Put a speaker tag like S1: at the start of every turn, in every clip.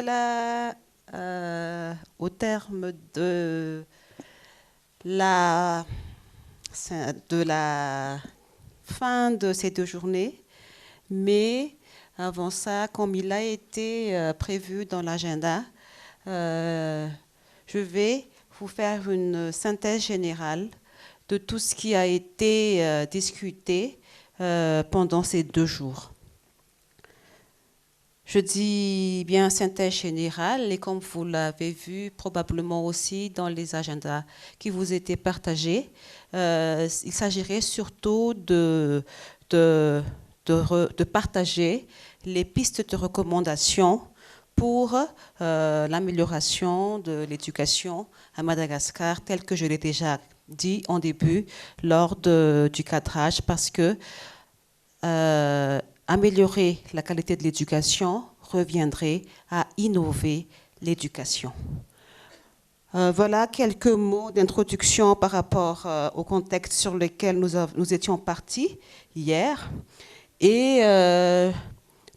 S1: voilà au terme la, de la fin de ces 2 journées, mais avant ça, comme il a été prévu dans l'agenda, je vais vous faire une synthèse générale de tout ce qui a été discuté pendant ces 2 jours. Je dis bien synthèse générale, et comme vous l'avez vu probablement aussi dans les agendas qui vous étaient partagés, il s'agirait surtout de partager les pistes de recommandation pour l'amélioration de l'éducation à Madagascar, tel que je l'ai déjà dit en début lors du cadrage, parce que améliorer la qualité de l'éducation reviendrait à innover l'éducation. Voilà quelques mots d'introduction par rapport au contexte sur lequel nous étions partis hier. Et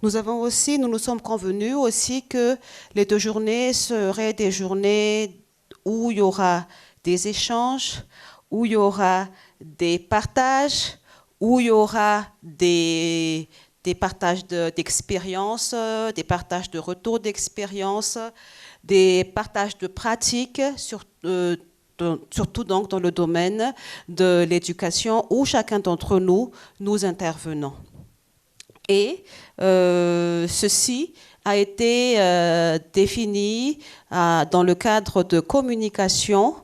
S1: nous nous sommes convenus aussi que les 2 journées seraient des journées où il y aura des échanges, où il y aura des partages, où il y aura des partages d'expériences, des partages de retours d'expérience, des partages de pratiques, surtout donc dans le domaine de l'éducation où chacun d'entre nous intervenons. Et ceci a été défini dans le cadre de communication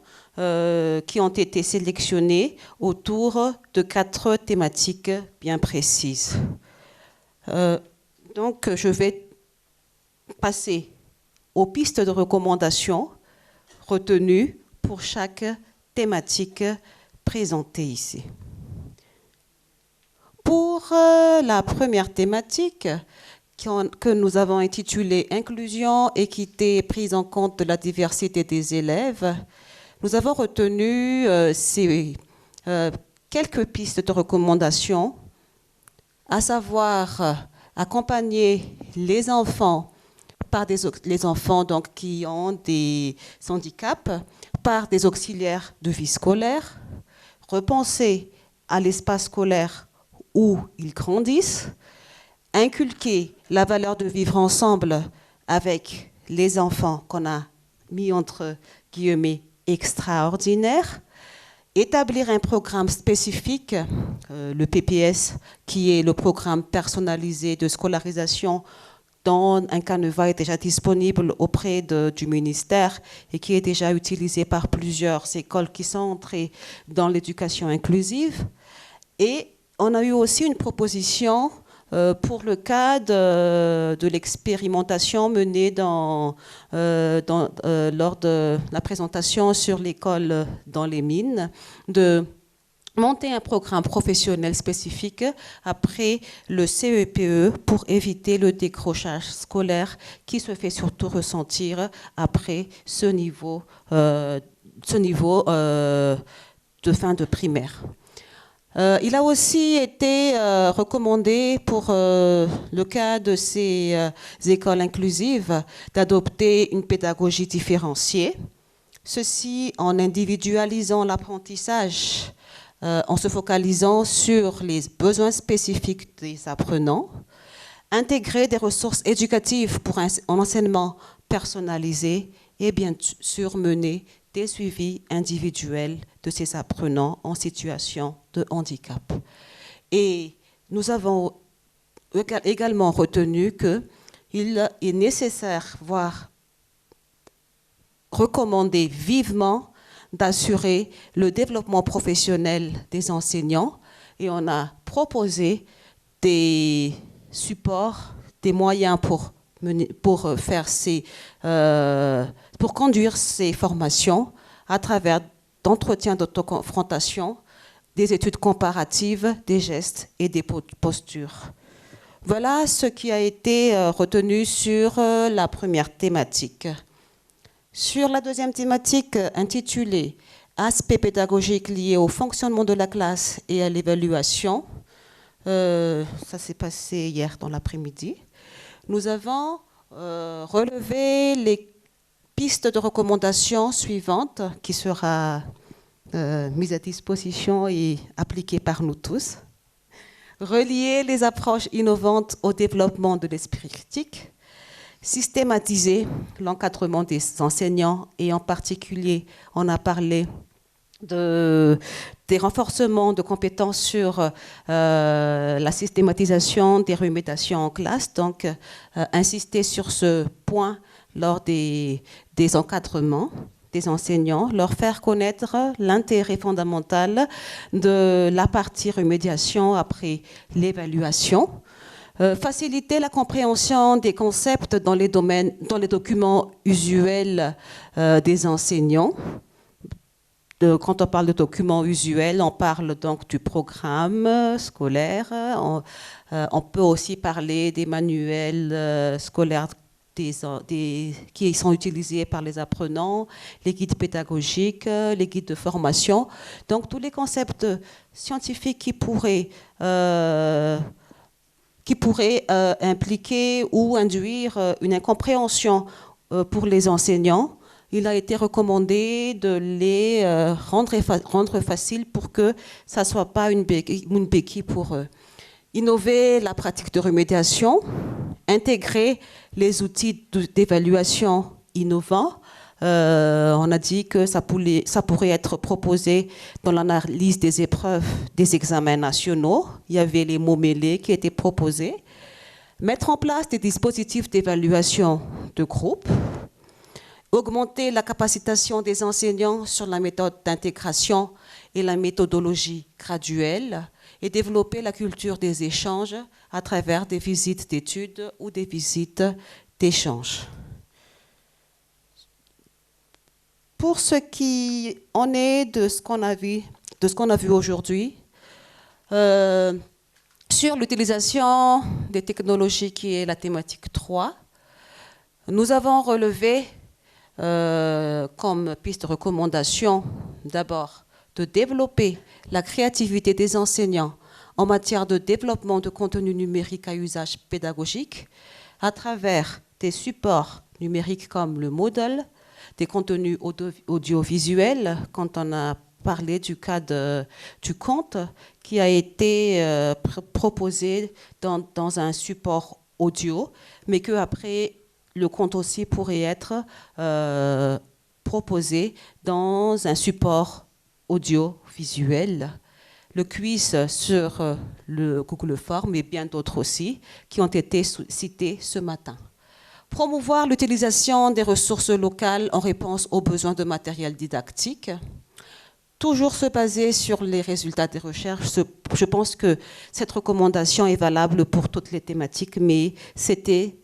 S1: qui ont été sélectionnées autour de 4 thématiques bien précises. Donc, je vais passer aux pistes de recommandation retenues pour chaque thématique présentée ici. Pour la première thématique, que nous avons intitulée « Inclusion, équité, prise en compte de la diversité des élèves », nous avons retenu quelques pistes de recommandation, à savoir accompagner les enfants donc, qui ont des handicaps par des auxiliaires de vie scolaire, repenser à l'espace scolaire où ils grandissent, inculquer la valeur de vivre ensemble avec les enfants qu'on a mis entre guillemets extraordinaires, établir un programme spécifique, le PPS, qui est le programme personnalisé de scolarisation dont un canevas est déjà disponible auprès du ministère et qui est déjà utilisé par plusieurs écoles qui sont entrées dans l'éducation inclusive. Et on a eu aussi une proposition pour le cas de l'expérimentation menée lors de la présentation sur l'école dans les mines, de monter un programme professionnel spécifique après le CEPE pour éviter le décrochage scolaire qui se fait surtout ressentir après ce niveau de fin de primaire. Il a aussi été recommandé pour le cas de ces écoles inclusives d'adopter une pédagogie différenciée, ceci en individualisant l'apprentissage, en se focalisant sur les besoins spécifiques des apprenants, intégrer des ressources éducatives pour un enseignement personnalisé et bien sûr mener des suivis individuels de ces apprenants en situation de handicap. Et nous avons également retenu qu'il est nécessaire, voire recommandé vivement, d'assurer le développement professionnel des enseignants, et on a proposé des supports, des moyens pour conduire ces formations à travers d'entretiens d'autoconfrontation, des études comparatives, des gestes et des postures. Voilà ce qui a été retenu sur la première thématique. Sur la deuxième thématique intitulée « Aspects pédagogiques liés au fonctionnement de la classe et à l'évaluation », ça s'est passé hier dans l'après-midi, nous avons relever les pistes de recommandation suivantes qui sera mise à disposition et appliquée par nous tous. Relier les approches innovantes au développement de l'esprit critique, systématiser l'encadrement des enseignants et en particulier, on a parlé des renforcements de compétences sur la systématisation des remédiations en classe, donc insister sur ce point lors des encadrements des enseignants, leur faire connaître l'intérêt fondamental de la partie remédiation après l'évaluation, faciliter la compréhension des concepts dans les documents usuels des enseignants. Quand on parle de documents usuels, on parle donc du programme scolaire. On peut aussi parler des manuels scolaires qui sont utilisés par les apprenants, les guides pédagogiques, les guides de formation. Donc tous les concepts scientifiques qui pourraient impliquer ou induire une incompréhension pour les enseignants. Il a été recommandé de les rendre faciles pour que ça ne soit pas une béquille pour eux. Innover la pratique de remédiation, intégrer les outils d'évaluation innovants. On a dit que ça pourrait être proposé dans l'analyse des épreuves des examens nationaux. Il y avait les mots mêlés qui étaient proposés. Mettre en place des dispositifs d'évaluation de groupe. Augmenter la capacitation des enseignants sur la méthode d'intégration et la méthodologie graduelle et développer la culture des échanges à travers des visites d'études ou des visites d'échanges. Pour ce qui en est de ce qu'on a vu aujourd'hui, sur l'utilisation des technologies qui est la thématique 3, nous avons relevé comme piste de recommandation, d'abord, de développer la créativité des enseignants en matière de développement de contenu numérique à usage pédagogique à travers des supports numériques comme le Moodle, des contenus audiovisuels, quand on a parlé du cas du conte qui a été proposé dans un support audio, mais qu'après, le conte aussi pourrait être proposé dans un support audiovisuel. Le quiz sur le Google Form et bien d'autres aussi qui ont été cités ce matin. Promouvoir l'utilisation des ressources locales en réponse aux besoins de matériel didactique. Toujours se baser sur les résultats des recherches. Je pense que cette recommandation est valable pour toutes les thématiques, mais c'était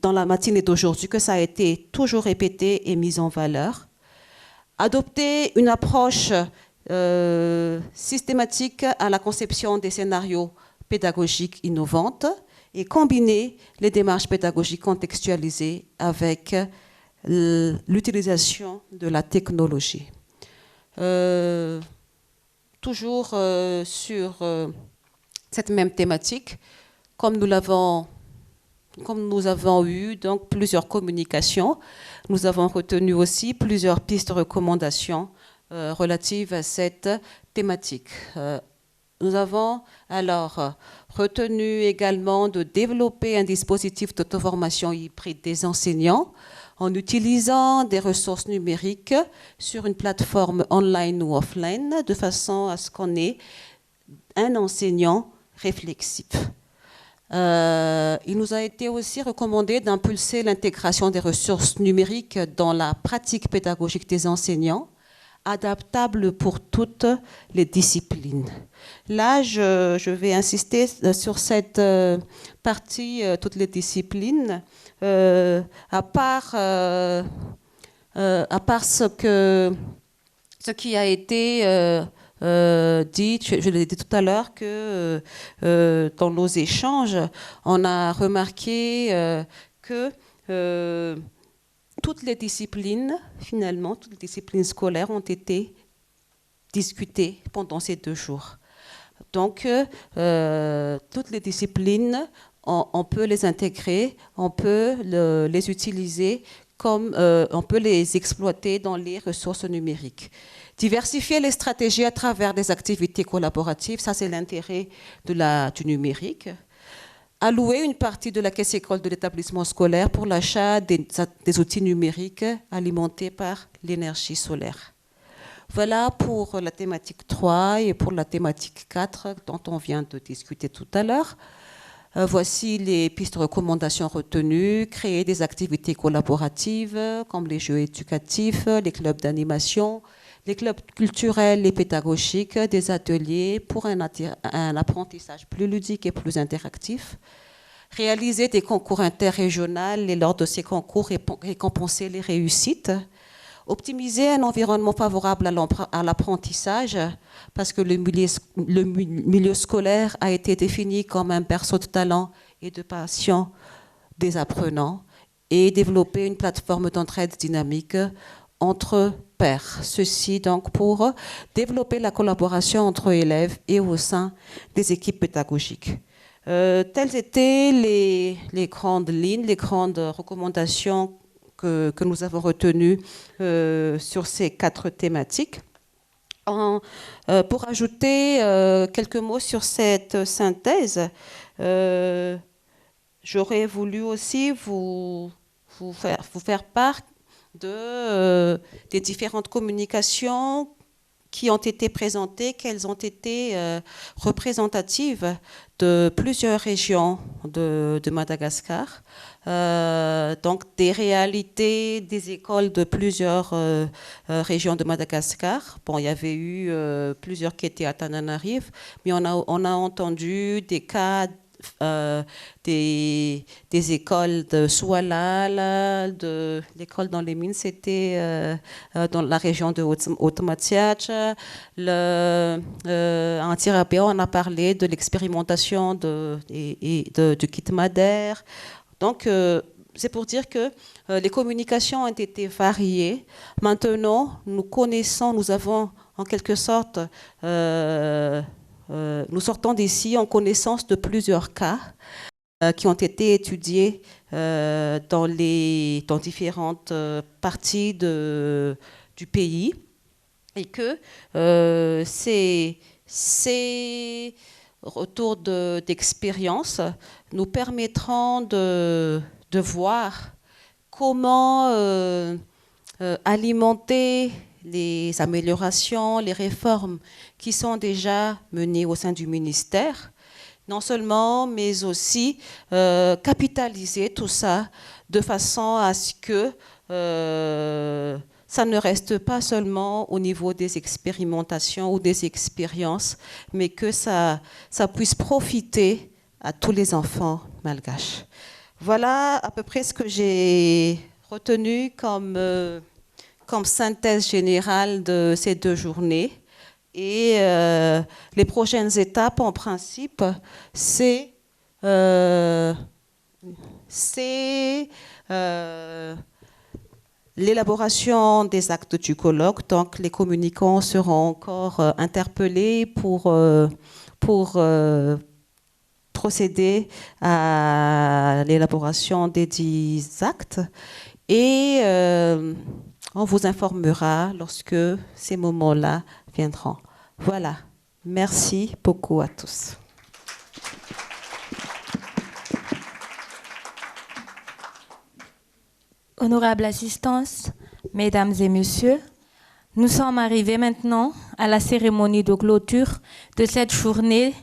S1: dans la matinée d'aujourd'hui que ça a été toujours répété et mis en valeur. Adopter une approche systématique à la conception des scénarios pédagogiques innovantes et combiner les démarches pédagogiques contextualisées avec l'utilisation de la technologie. Toujours sur cette même thématique, comme nous avons eu donc plusieurs communications, nous avons retenu aussi plusieurs pistes de recommandations relatives à cette thématique. Nous avons alors retenu également de développer un dispositif d'auto-formation hybride des enseignants en utilisant des ressources numériques sur une plateforme online ou offline, de façon à ce qu'on ait un enseignant réflexif. Il nous a été aussi recommandé d'impulser l'intégration des ressources numériques dans la pratique pédagogique des enseignants, adaptable pour toutes les disciplines. Là, je vais insister sur cette partie, toutes les disciplines, à part ce qui a été dit, je l'ai dit tout à l'heure, que dans nos échanges, on a remarqué que toutes les disciplines, finalement, toutes les disciplines scolaires ont été discutées pendant ces 2 jours. Donc, toutes les disciplines on peut les intégrer, on peut les utiliser comme on peut les exploiter dans les ressources numériques. Diversifier les stratégies à travers des activités collaboratives, ça c'est l'intérêt du numérique. Allouer une partie de la caisse école de l'établissement scolaire pour l'achat des outils numériques alimentés par l'énergie solaire. Voilà pour la thématique 3 et pour la thématique 4 dont on vient de discuter tout à l'heure. Voici les pistes de recommandations retenues. Créer des activités collaboratives comme les jeux éducatifs, les clubs d'animation, les clubs culturels et pédagogiques, des ateliers pour un apprentissage plus ludique et plus interactif. Réaliser des concours interrégionaux et lors de ces concours récompenser les réussites. Optimiser un environnement favorable à l'apprentissage, parce que le milieu scolaire a été défini comme un berceau de talent et de passion des apprenants, et développer une plateforme d'entraide dynamique entre pairs. Ceci donc pour développer la collaboration entre élèves et au sein des équipes pédagogiques. Telles étaient les grandes lignes, les grandes recommandations que nous avons retenues sur ces 4 thématiques. Pour ajouter quelques mots sur cette synthèse, j'aurais voulu aussi vous faire part des différentes communications qui ont été présentées, qu'elles ont été représentatives de plusieurs régions de Madagascar. Donc des réalités des écoles de plusieurs régions de Madagascar. Bon, il y avait eu plusieurs qui étaient à Tananarive, mais on a entendu des cas des écoles de Soualal, de l'école dans les mines, c'était dans la région de Otmatiach. En Tirapéa, on a parlé de l'expérimentation du kit Madère. Donc, c'est pour dire que les communications ont été variées. Maintenant, nous avons en quelque sorte nous sortons d'ici en connaissance de plusieurs cas qui ont été étudiés dans différentes parties du pays, et que ces retours d'expérience nous permettront de voir comment alimenter les améliorations, les réformes qui sont déjà menées au sein du ministère, non seulement, mais aussi capitaliser tout ça de façon à ce que ça ne reste pas seulement au niveau des expérimentations ou des expériences, mais que ça puisse profiter à tous les enfants malgaches. Voilà à peu près ce que j'ai retenu comme synthèse générale de ces 2 journées. Et les prochaines étapes, en principe, c'est l'élaboration des actes du colloque. Donc, les communicants seront encore interpellés pour procéder à l'élaboration des 10 actes. Et on vous informera lorsque ces moments-là viendront. Voilà. Merci beaucoup à tous.
S2: Honorable assistance, mesdames et messieurs, nous sommes arrivés maintenant à la cérémonie de clôture de cette journée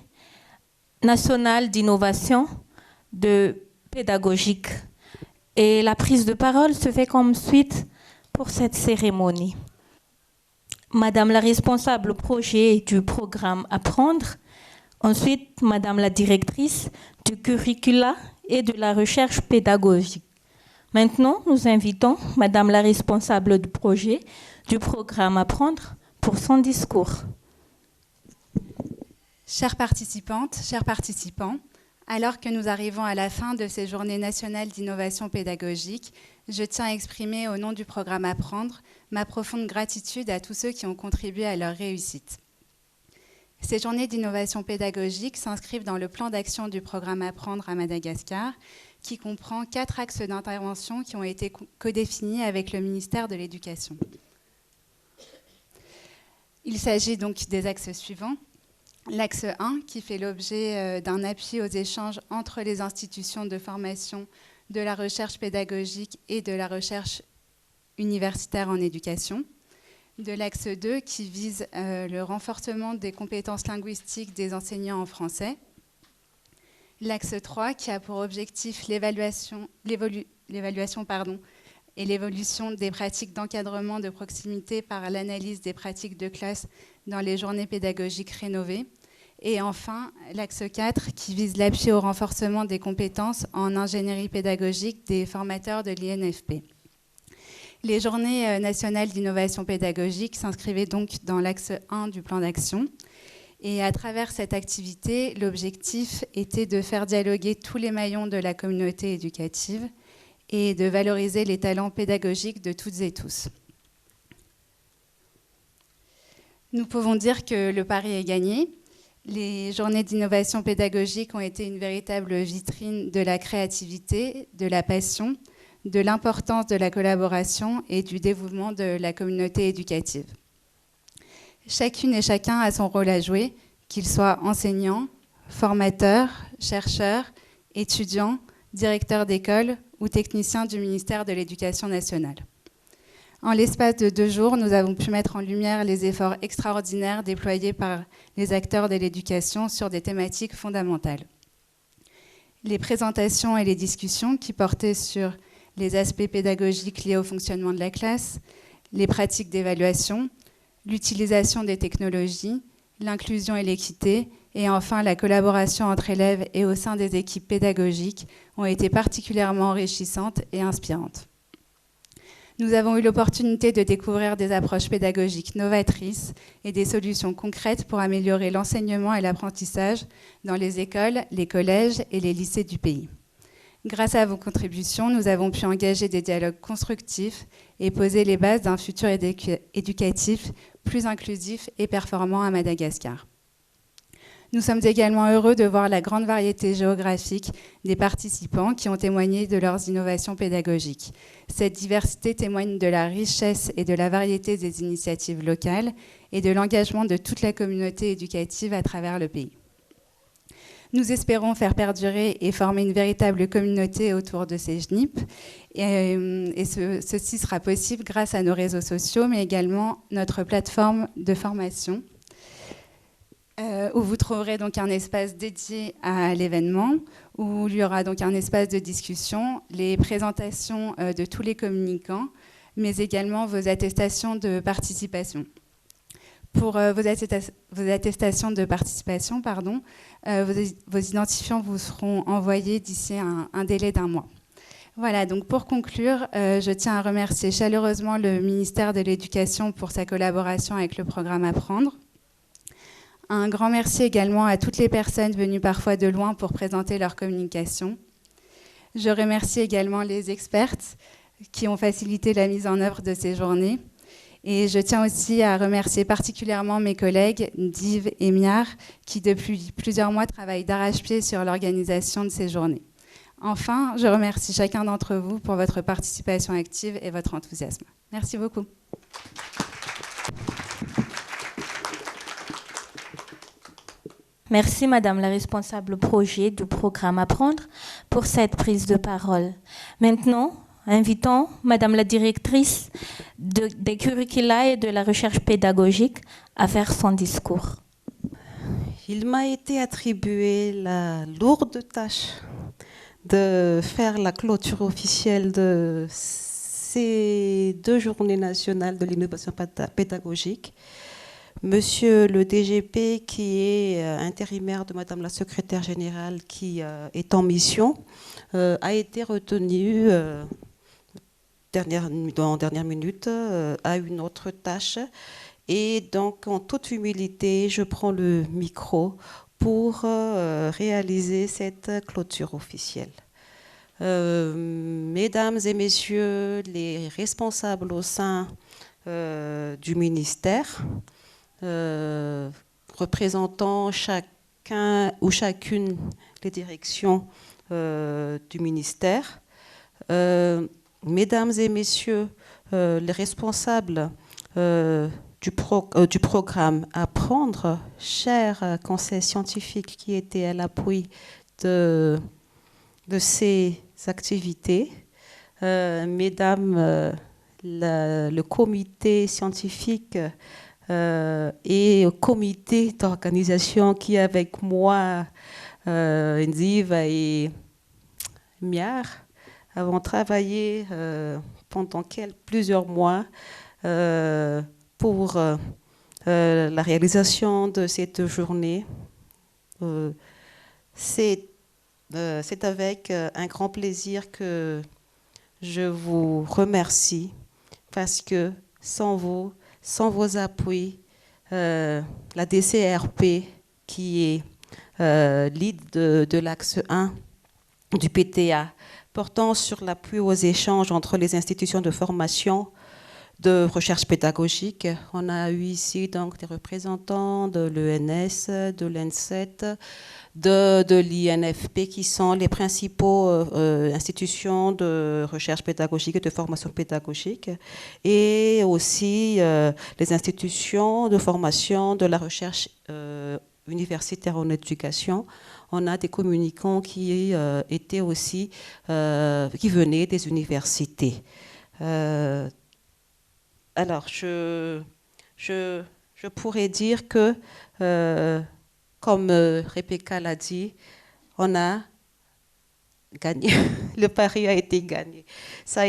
S2: nationale d'innovation pédagogique. Et la prise de parole se fait comme suite pour cette cérémonie. Madame la responsable projet du programme Apprendre, ensuite Madame la directrice du curricula et de la recherche pédagogique. Maintenant, nous invitons Madame la responsable du projet du programme Apprendre pour son discours.
S3: Chères participantes, chers participants, alors que nous arrivons à la fin de ces journées nationales d'innovation pédagogique, je tiens à exprimer au nom du programme Apprendre ma profonde gratitude à tous ceux qui ont contribué à leur réussite. Ces journées d'innovation pédagogique s'inscrivent dans le plan d'action du programme Apprendre à Madagascar, qui comprend 4 axes d'intervention qui ont été codéfinis avec le ministère de l'Éducation. Il s'agit donc des axes suivants. L'axe 1, qui fait l'objet d'un appui aux échanges entre les institutions de formation, de la recherche pédagogique et de la recherche universitaire en éducation. De l'axe 2, qui vise le renforcement des compétences linguistiques des enseignants en français. L'axe 3, qui a pour objectif l'évaluation et l'évolution des pratiques d'encadrement de proximité par l'analyse des pratiques de classe dans les journées pédagogiques rénovées. Et enfin, l'axe 4, qui vise l'appui au renforcement des compétences en ingénierie pédagogique des formateurs de l'INFP. Les journées nationales d'innovation pédagogique s'inscrivaient donc dans l'axe 1 du plan d'action. Et à travers cette activité, l'objectif était de faire dialoguer tous les maillons de la communauté éducative et de valoriser les talents pédagogiques de toutes et tous. Nous pouvons dire que le pari est gagné. Les journées d'innovation pédagogique ont été une véritable vitrine de la créativité, de la passion, de l'importance de la collaboration et du dévouement de la communauté éducative. Chacune et chacun a son rôle à jouer, qu'il soit enseignant, formateur, chercheur, étudiant, directeur d'école ou technicien du ministère de l'Éducation nationale. En l'espace de 2 jours, nous avons pu mettre en lumière les efforts extraordinaires déployés par les acteurs de l'éducation sur des thématiques fondamentales. Les présentations et les discussions qui portaient sur les aspects pédagogiques liés au fonctionnement de la classe, les pratiques d'évaluation, l'utilisation des technologies, l'inclusion et l'équité, et enfin la collaboration entre élèves et au sein des équipes pédagogiques ont été particulièrement enrichissantes et inspirantes. Nous avons eu l'opportunité de découvrir des approches pédagogiques novatrices et des solutions concrètes pour améliorer l'enseignement et l'apprentissage dans les écoles, les collèges et les lycées du pays. Grâce à vos contributions, nous avons pu engager des dialogues constructifs et poser les bases d'un futur éducatif plus inclusif et performant à Madagascar. Nous sommes également heureux de voir la grande variété géographique des participants qui ont témoigné de leurs innovations pédagogiques. Cette diversité témoigne de la richesse et de la variété des initiatives locales et de l'engagement de toute la communauté éducative à travers le pays. Nous espérons faire perdurer et former une véritable communauté autour de ces GNIP. Ceci sera possible grâce à nos réseaux sociaux, mais également notre plateforme de formation, où vous trouverez donc un espace dédié à l'événement, où il y aura donc un espace de discussion, les présentations de tous les communicants, mais également vos attestations de participation. Pour vos attestations de participation, vos identifiants vous seront envoyés d'ici un délai d'1 mois. Voilà, donc pour conclure, je tiens à remercier chaleureusement le ministère de l'Éducation pour sa collaboration avec le programme Apprendre. Un grand merci également à toutes les personnes venues parfois de loin pour présenter leur communication. Je remercie également les expertes qui ont facilité la mise en œuvre de ces journées. Et je tiens aussi à remercier particulièrement mes collègues Div et Miar, qui depuis plusieurs mois travaillent d'arrache-pied sur l'organisation de ces journées. Enfin, je remercie chacun d'entre vous pour votre participation active et votre enthousiasme. Merci beaucoup.
S2: Merci Madame la responsable projet du programme Apprendre pour cette prise de parole. Maintenant, invitons Madame la directrice des curricula et de la recherche pédagogique à faire son discours.
S1: Il m'a été attribué la lourde tâche de faire la clôture officielle de ces 2 journées nationales de l'innovation pédagogique. Monsieur le DGP, qui est intérimaire de Madame la secrétaire générale, qui est en mission, a été retenu en dernière minute à une autre tâche. Et donc, en toute humilité, je prends le micro pour réaliser cette clôture officielle. Mesdames et messieurs les responsables au sein du ministère, représentant chacun ou chacune des directions du ministère. Mesdames et messieurs les responsables du programme Apprendre, cher conseil scientifique qui était à l'appui de ces activités, mesdames, le comité scientifique et le comité d'organisation qui est avec moi, Ndiva et Miar, avons travaillé pendant plusieurs mois pour la réalisation de cette journée. C'est avec un grand plaisir que je vous remercie parce que sans vous, sans vos appuis, la DCRP qui est lead de l'axe 1 du PTA portant sur l'appui aux échanges entre les institutions de formation, de recherche pédagogique. On a eu ici donc des représentants de l'ENS, de l'ENSET, de l'INFP qui sont les principaux institutions de recherche pédagogique et de formation pédagogique, et aussi les institutions de formation de la recherche universitaire en éducation. On a des communicants qui étaient aussi, qui venaient des universités. Alors, je pourrais dire que, comme Rebecca l'a dit, on a gagné. Le pari a été gagné. Ça a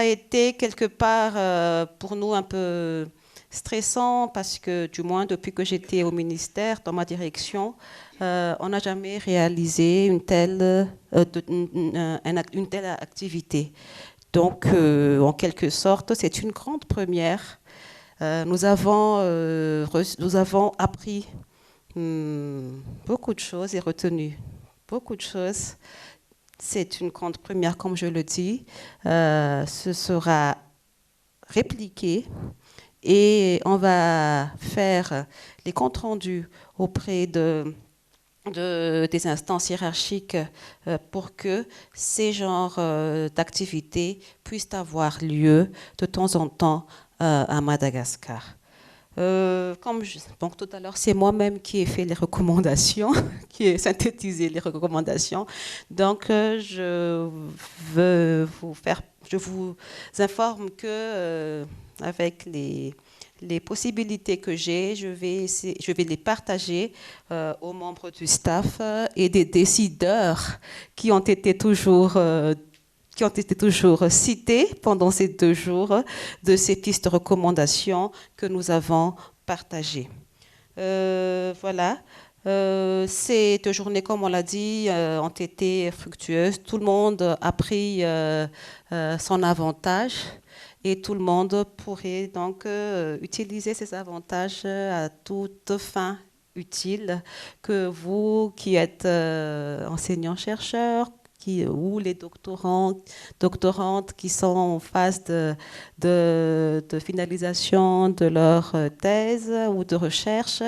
S1: été quelque part pour nous un peu stressant parce que, du moins, depuis que j'étais au ministère, dans ma direction, on n'a jamais réalisé une telle activité. Donc, en quelque sorte, c'est une grande première. Nous avons appris beaucoup de choses et retenu beaucoup de choses. C'est une grande première, comme je le dis. Ce sera répliqué et on va faire les comptes rendus auprès des instances hiérarchiques pour que ces genres d'activités puissent avoir lieu de temps en temps à Madagascar. Donc tout à l'heure, c'est moi-même qui ai fait les recommandations, qui ai synthétisé les recommandations. Donc je vous informe que avec les possibilités que j'ai, je vais les partager aux membres du staff et des décideurs qui ont été toujours cités pendant ces 2 jours de ces pistes de recommandations que nous avons partagées. Voilà. Ces 2 journées, comme on l'a dit, ont été fructueuses. Tout le monde a pris son avantage. Et tout le monde pourrait donc utiliser ces avantages à toute fin utile, que vous qui êtes enseignants-chercheurs ou les doctorantes qui sont en phase de finalisation de leur thèse ou de recherche,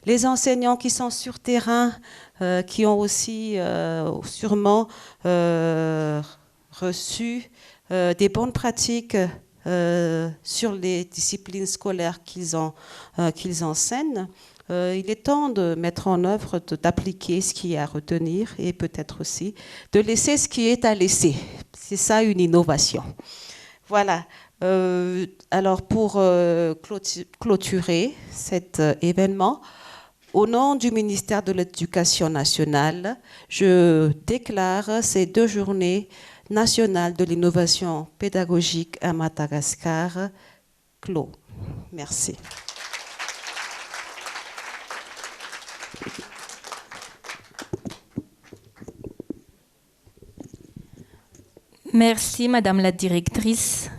S1: les enseignants qui sont sur terrain, qui ont aussi sûrement reçu des bonnes pratiques sur les disciplines scolaires qu'ils enseignent. Il est temps de mettre en œuvre, d'appliquer ce qui est à retenir et peut-être aussi de laisser ce qui est à laisser. C'est ça une innovation. Voilà. Alors pour clôturer cet événement, au nom du ministère de l'Éducation nationale, je déclare ces 2 journées nationale de l'innovation pédagogique à Madagascar clos. Merci.
S2: Merci, Madame la directrice.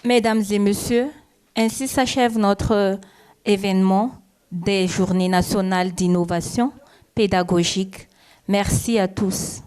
S2: Mesdames et messieurs, ainsi s'achève notre événement des Journées nationales d'innovation pédagogique. Merci à tous.